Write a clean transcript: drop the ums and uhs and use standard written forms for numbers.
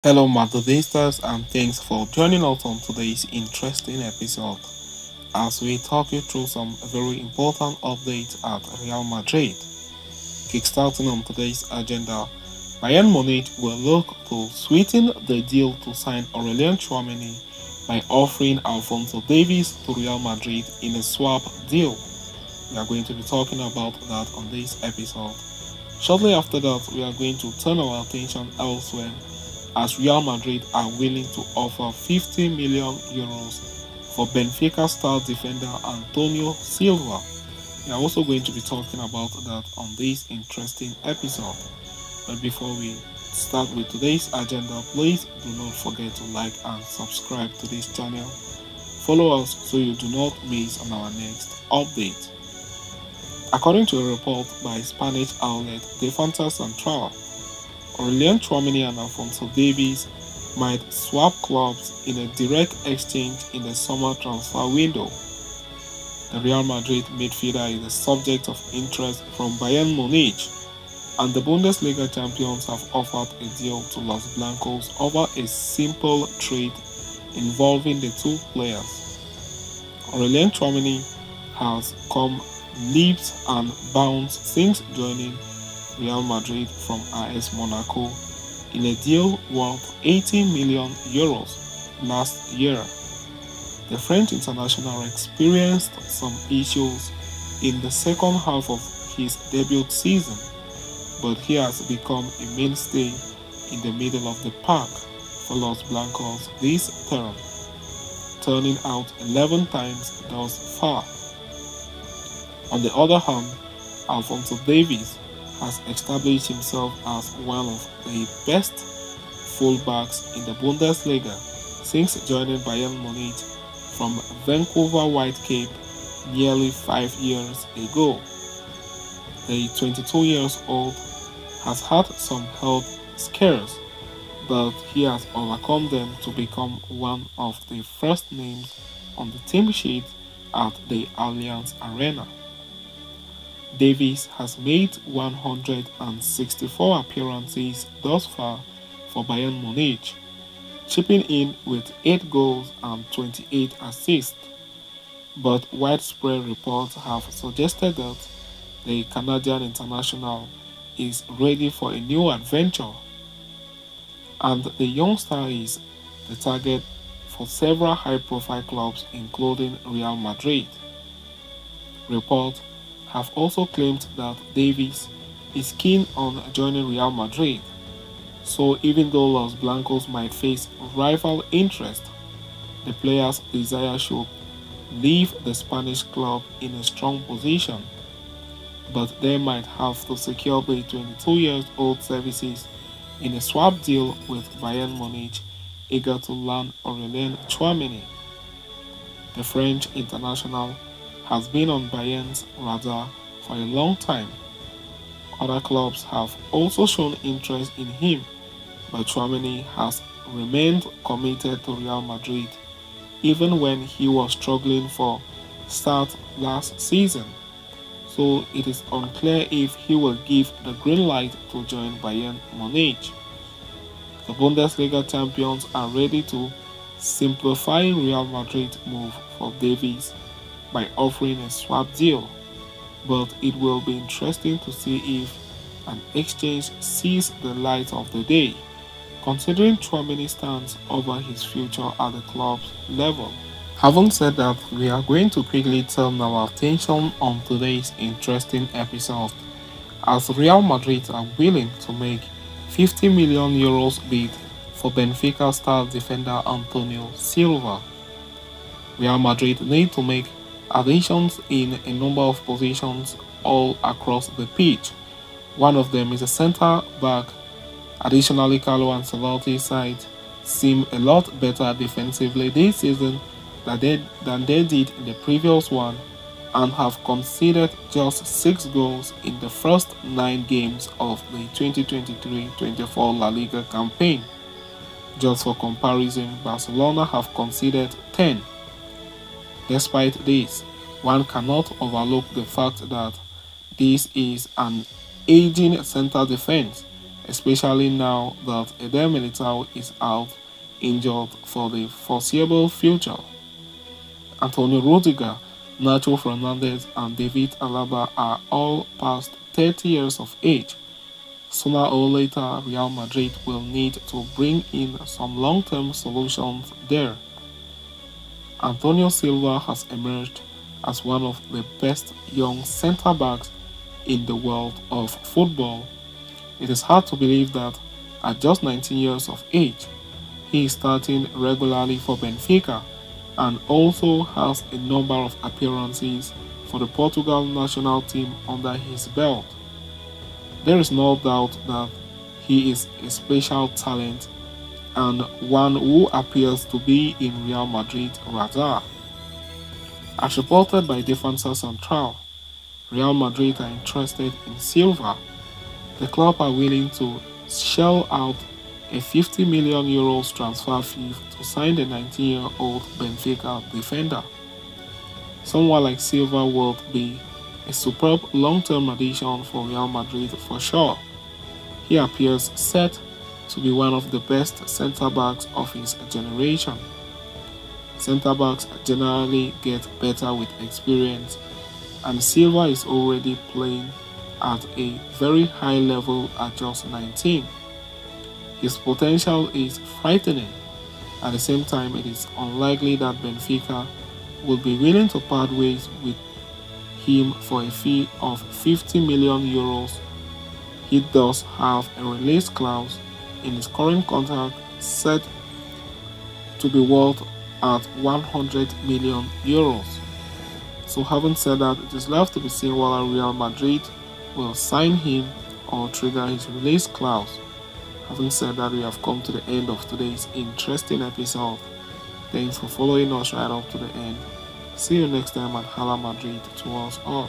Hello, Madridistas, and thanks for joining us on today's interesting episode as we talk you through some very important updates at Real Madrid. Kickstarting on today's agenda, Bayern Munich will look to sweeten the deal to sign Aurelien Tchouaméni by offering Alphonso Davies to Real Madrid in a swap deal. We are going to be talking about that on this episode. Shortly after that, we are going to turn our attention elsewhere as Real Madrid are willing to offer 50 million euros for Benfica star defender Antonio Silva. We are also going to be talking about that on this interesting episode. But before we start with today's agenda, please do not forget to like and subscribe to this channel. Follow us so you do not miss on our next update. According to a report by Spanish outlet Defensa Central, Aurelien Tchouaméni and Alphonso Davies might swap clubs in a direct exchange in the summer transfer window. The Real Madrid midfielder is the subject of interest from Bayern Munich, and the Bundesliga champions have offered a deal to Los Blancos over a simple trade involving the two players. Aurelien Tchouaméni has come leaps and bounds since joining Real Madrid from AS Monaco in a deal worth 80 million euros last year. The French international experienced some issues in the second half of his debut season, but he has become a mainstay in the middle of the pack for Los Blancos this term, turning out 11 times thus far. On the other hand, Alphonso Davies has established himself as one of the best fullbacks in the Bundesliga since joining Bayern Munich from Vancouver Whitecape nearly 5 years ago. The 22 years old has had some health scares, but he has overcome them to become one of the first names on the team sheet at the Allianz Arena. Davies has made 164 appearances thus far for Bayern Munich, chipping in with 8 goals and 28 assists, but widespread reports have suggested that the Canadian international is ready for a new adventure, and the youngster is the target for several high-profile clubs including Real Madrid. Reports have also claimed that Davies is keen on joining Real Madrid, so even though Los Blancos might face rival interest, the player's desire should leave the Spanish club in a strong position, but they might have to secure the 22-year-old services in a swap deal with Bayern Munich, eager to land Aurelien Tchouaméni. The French international has been on Bayern's radar for a long time. Other clubs have also shown interest in him, but Tchouaméni has remained committed to Real Madrid even when he was struggling for start last season. So it is unclear if he will give the green light to join Bayern Munich. The Bundesliga champions are ready to simplify Real Madrid's move for Davies by offering a swap deal, but it will be interesting to see if an exchange sees the light of the day, considering Tchouaméni stands over his future at the club's level. Having said that, we are going to quickly turn our attention on today's interesting episode, as Real Madrid are willing to make 50 million euros bid for Benfica star defender Antonio Silva. Real Madrid need to make additions in a number of positions all across the pitch. One of them is a centre back. Additionally, Carlo Ancelotti's side seem a lot better defensively this season than they did in the previous one, and have conceded just 6 goals in the first 9 games of the 2023-24 La Liga campaign. Just for comparison, Barcelona have conceded 10. Despite this, one cannot overlook the fact that this is an aging centre defence especially now that Eder Militao is out injured for the foreseeable future. Antonio Rudiger, Nacho Fernandez, and David Alaba are all past 30 years of age. Sooner or later, Real Madrid will need to bring in some long-term solutions there. Antonio Silva has emerged as one of the best young centre-backs in the world of football. It is hard to believe that at just 19 years of age, he is starting regularly for Benfica and also has a number of appearances for the Portugal national team under his belt. There is no doubt that he is a special talent and one who appears to be in Real Madrid radar. As reported by Defensa Central, Real Madrid are interested in Silva. The club are willing to shell out a 50 million euros transfer fee to sign the 19-year-old Benfica defender. Someone like Silva would be a superb long-term addition for Real Madrid for sure. He appears set to be one of the best centre-backs of his generation. Centre-backs generally get better with experience, and Silva is already playing at a very high level at just 19. His potential is frightening. At the same time, it is unlikely that Benfica will be willing to part ways with him for a fee of 50 million euros. He does have a release clause in his current contract set to be worth at 100 million euros. So having said that, it is left to be seen whether Real Madrid will sign him or trigger his release clause. Having said that, we have come to the end of today's interesting episode. Thanks for following us right up to the end. See you next time at Hala Madrid to us all.